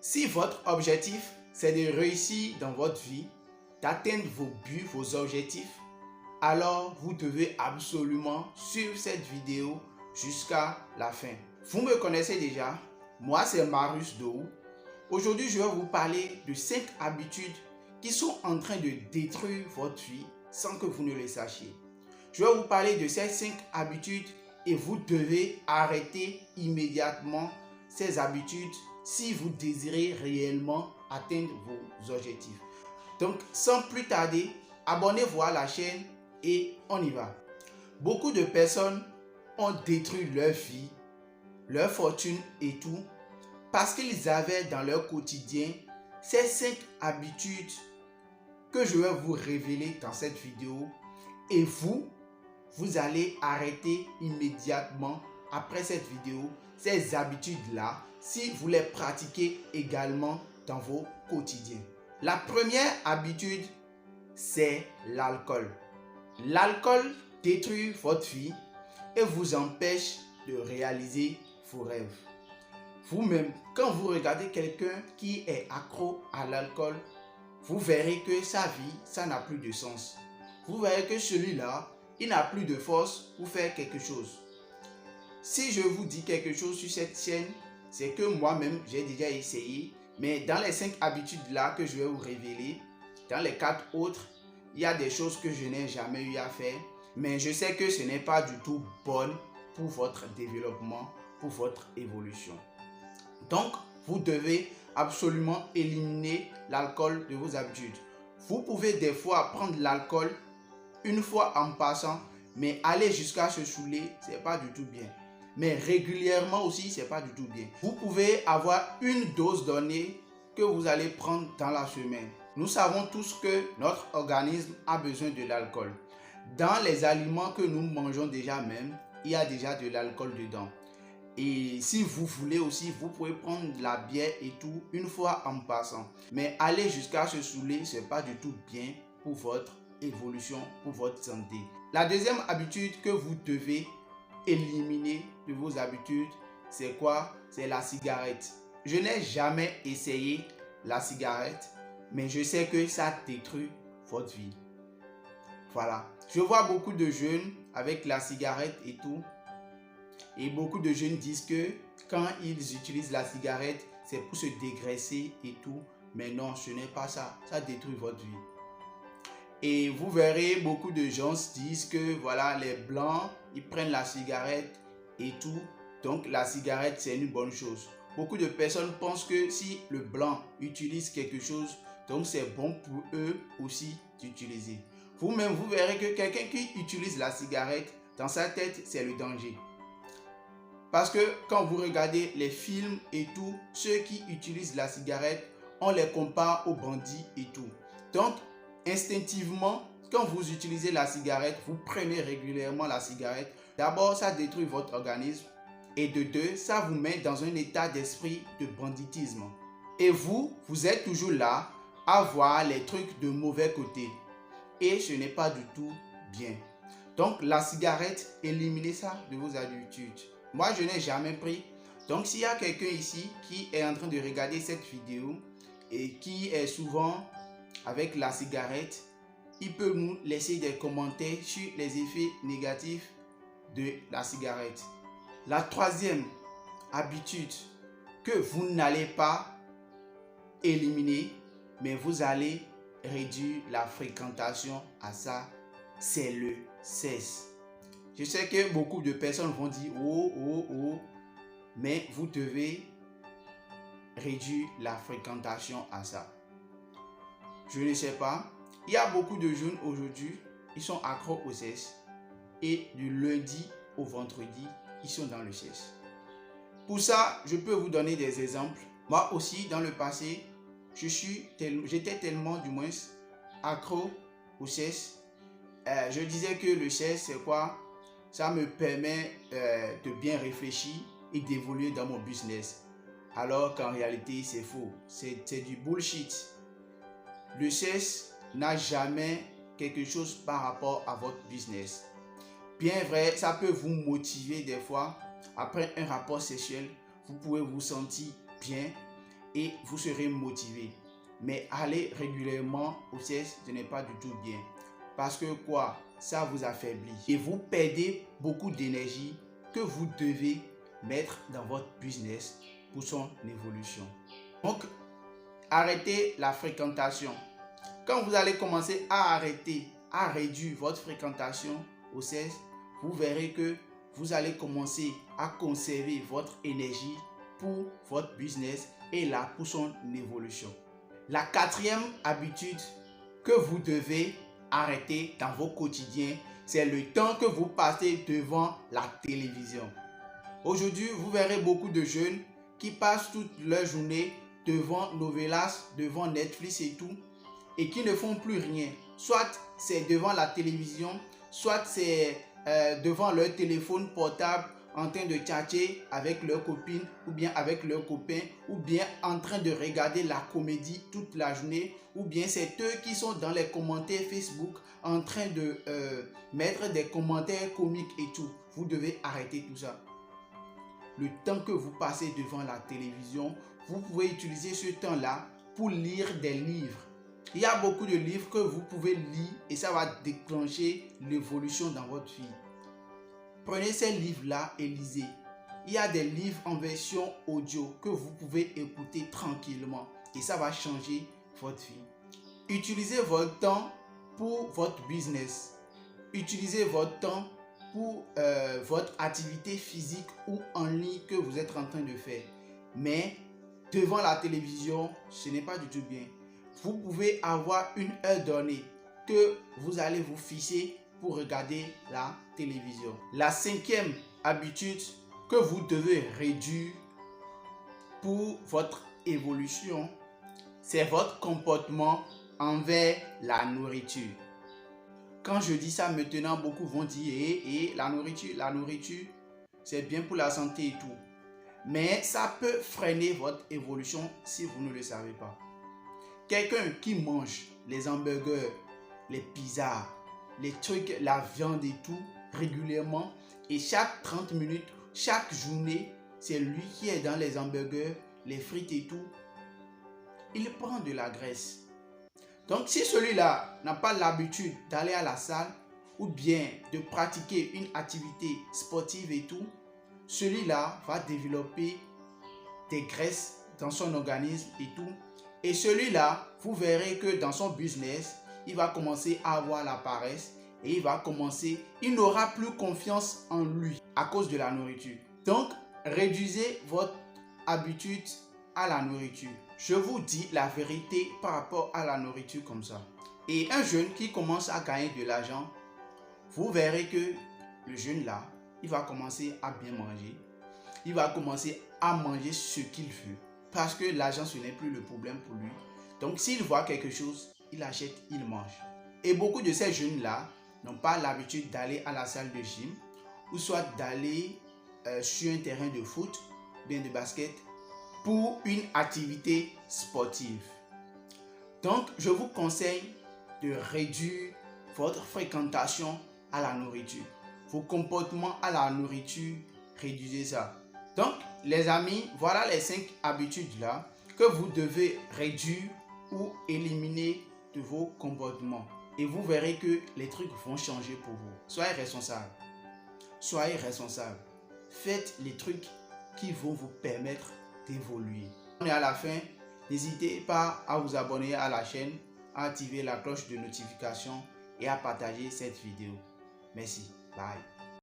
Si votre objectif, c'est de réussir dans votre vie, d'atteindre vos buts, vos objectifs, alors vous devez absolument suivre cette vidéo jusqu'à la fin. Vous me connaissez déjà, moi c'est Marius Dou. Aujourd'hui, je vais vous parler de 5 habitudes qui sont en train de détruire votre vie sans que vous ne le sachiez. Je vais vous parler de ces 5 habitudes et vous devez arrêter immédiatement ces habitudes si vous désirez réellement atteindre vos objectifs. Donc, sans plus tarder, abonnez-vous à la chaîne et on y va. Beaucoup de personnes ont détruit leur vie, leur fortune et tout parce qu'ils avaient dans leur quotidien ces 5 habitudes que je vais vous révéler dans cette vidéo et vous allez arrêter immédiatement après cette vidéo ces habitudes-là si vous les pratiquez également dans vos quotidiens. La première habitude, c'est l'alcool. L'alcool détruit votre vie et vous empêche de réaliser vos rêves. Vous-même, quand vous regardez quelqu'un qui est accro à l'alcool, vous verrez que sa vie, ça n'a plus de sens. Vous verrez que celui-là, il n'a plus de force pour faire quelque chose. Si je vous dis quelque chose sur cette chaîne, c'est que moi-même, j'ai déjà essayé. Mais dans les 5 habitudes-là que je vais vous révéler, dans les 4 autres, il y a des choses que je n'ai jamais eu à faire. Mais je sais que ce n'est pas du tout bon pour votre développement, pour votre évolution. Donc, vous devez absolument éliminer l'alcool de vos habitudes. Vous pouvez des fois prendre l'alcool une fois en passant, mais aller jusqu'à se saouler, ce n'est pas du tout bien. Mais régulièrement aussi, ce n'est pas du tout bien. Vous pouvez avoir une dose donnée que vous allez prendre dans la semaine. Nous savons tous que notre organisme a besoin de l'alcool. Dans les aliments que nous mangeons déjà même, il y a déjà de l'alcool dedans. Et si vous voulez aussi, vous pouvez prendre de la bière et tout une fois en passant. Mais aller jusqu'à se saouler, ce n'est pas du tout bien pour votre évolution, pour votre santé. La deuxième habitude que vous devez éliminer de vos habitudes, c'est quoi? C'est la cigarette. Je n'ai jamais essayé la cigarette, mais je sais que ça détruit votre vie. Voilà. Je vois beaucoup de jeunes avec la cigarette et tout. Et beaucoup de jeunes disent que quand ils utilisent la cigarette, c'est pour se dégraisser et tout. Mais non, ce n'est pas ça. Ça détruit votre vie. Et vous verrez, beaucoup de gens se disent que voilà, les blancs, ils prennent la cigarette et tout. Donc la cigarette, c'est une bonne chose. Beaucoup de personnes pensent que si le blanc utilise quelque chose, donc c'est bon pour eux aussi d'utiliser. Vous-même, vous verrez que quelqu'un qui utilise la cigarette, dans sa tête, c'est le danger. Parce que quand vous regardez les films et tout, ceux qui utilisent la cigarette, on les compare aux bandits et tout. Donc, instinctivement, quand vous utilisez la cigarette, vous prenez régulièrement la cigarette. D'abord, ça détruit votre organisme. Et de deux, ça vous met dans un état d'esprit de banditisme. Et vous êtes toujours là à voir les trucs de mauvais côté. Et ce n'est pas du tout bien. Donc, la cigarette, éliminez ça de vos habitudes. Moi, je n'ai jamais pris. Donc, s'il y a quelqu'un ici qui est en train de regarder cette vidéo et qui est souvent avec la cigarette, il peut nous laisser des commentaires sur les effets négatifs de la cigarette. La troisième habitude que vous n'allez pas éliminer, mais vous allez réduire la fréquentation à ça, c'est le sexe. Je sais que beaucoup de personnes vont dire oh, mais vous devez réduire la fréquentation à ça. Je ne sais pas. Il y a beaucoup de jeunes aujourd'hui, ils sont accros au sexe. Et du lundi au vendredi, ils sont dans le sexe. Pour ça, je peux vous donner des exemples. Moi aussi, dans le passé, j'étais tellement du moins accro au sexe. Je disais que le sexe, c'est quoi? Ça me permet de bien réfléchir et d'évoluer dans mon business. Alors qu'en réalité, c'est faux. C'est du bullshit. Le sexe n'a jamais quelque chose par rapport à votre business. Bien vrai, ça peut vous motiver des fois. Après un rapport sexuel, vous pouvez vous sentir bien et vous serez motivé. Mais aller régulièrement au sieste, ce n'est pas du tout bien. Parce que quoi? Ça vous affaiblit. Et vous perdez beaucoup d'énergie que vous devez mettre dans votre business pour son évolution. Donc, arrêtez la fréquentation. Quand vous allez commencer à réduire votre fréquentation au sieste, vous verrez que vous allez commencer à conserver votre énergie pour votre business et là pour son évolution. La quatrième habitude que vous devez arrêter dans vos quotidiens, c'est le temps que vous passez devant la télévision. Aujourd'hui, vous verrez beaucoup de jeunes qui passent toute leur journée devant Novelas, devant Netflix et tout, et qui ne font plus rien. Soit c'est devant la télévision, soit c'est devant leur téléphone portable en train de tchatcher avec leurs copines ou bien avec leurs copains, ou bien en train de regarder la comédie toute la journée, ou bien c'est eux qui sont dans les commentaires Facebook en train de mettre des commentaires comiques et tout. Vous devez arrêter tout ça. Le temps que vous passez devant la télévision, vous pouvez utiliser ce temps-là pour lire des livres. Il y a beaucoup de livres que vous pouvez lire et ça va déclencher l'évolution dans votre vie. Prenez ces livres-là et lisez. Il y a des livres en version audio que vous pouvez écouter tranquillement et ça va changer votre vie. Utilisez votre temps pour votre business. Utilisez votre temps pour votre activité physique ou en ligne que vous êtes en train de faire. Mais devant la télévision, ce n'est pas du tout bien. Vous pouvez avoir une heure donnée que vous allez vous fixer pour regarder la télévision. La cinquième habitude que vous devez réduire pour votre évolution, c'est votre comportement envers la nourriture. Quand je dis ça maintenant, beaucoup vont dire la nourriture, c'est bien pour la santé et tout. Mais ça peut freiner votre évolution si vous ne le savez pas. Quelqu'un qui mange les hamburgers, les pizzas, les trucs, la viande et tout régulièrement et chaque 30 minutes, chaque journée, c'est lui qui est dans les hamburgers, les frites et tout, il prend de la graisse. Donc si celui-là n'a pas l'habitude d'aller à la salle ou bien de pratiquer une activité sportive et tout, celui-là va développer des graisses dans son organisme et tout. Et celui-là, vous verrez que dans son business, il va commencer à avoir la paresse et il n'aura plus confiance en lui à cause de la nourriture. Donc, réduisez votre habitude à la nourriture. Je vous dis la vérité par rapport à la nourriture comme ça. Et un jeune qui commence à gagner de l'argent, vous verrez que le jeune là, il va commencer à bien manger. Il va commencer à manger ce qu'il veut. Parce que l'argent, ce n'est plus le problème pour lui. Donc, s'il voit quelque chose, il achète, il mange. Et beaucoup de ces jeunes-là n'ont pas l'habitude d'aller à la salle de gym ou soit d'aller sur un terrain de foot, bien de basket, pour une activité sportive. Donc, je vous conseille de réduire votre fréquentation à la nourriture. Vos comportements à la nourriture, réduisez ça. Donc, les amis, voilà les 5 habitudes là que vous devez réduire ou éliminer de vos comportements. Et vous verrez que les trucs vont changer pour vous. Soyez responsable. Soyez responsable. Faites les trucs qui vont vous permettre d'évoluer. On est à la fin. N'hésitez pas à vous abonner à la chaîne, à activer la cloche de notification et à partager cette vidéo. Merci. Bye.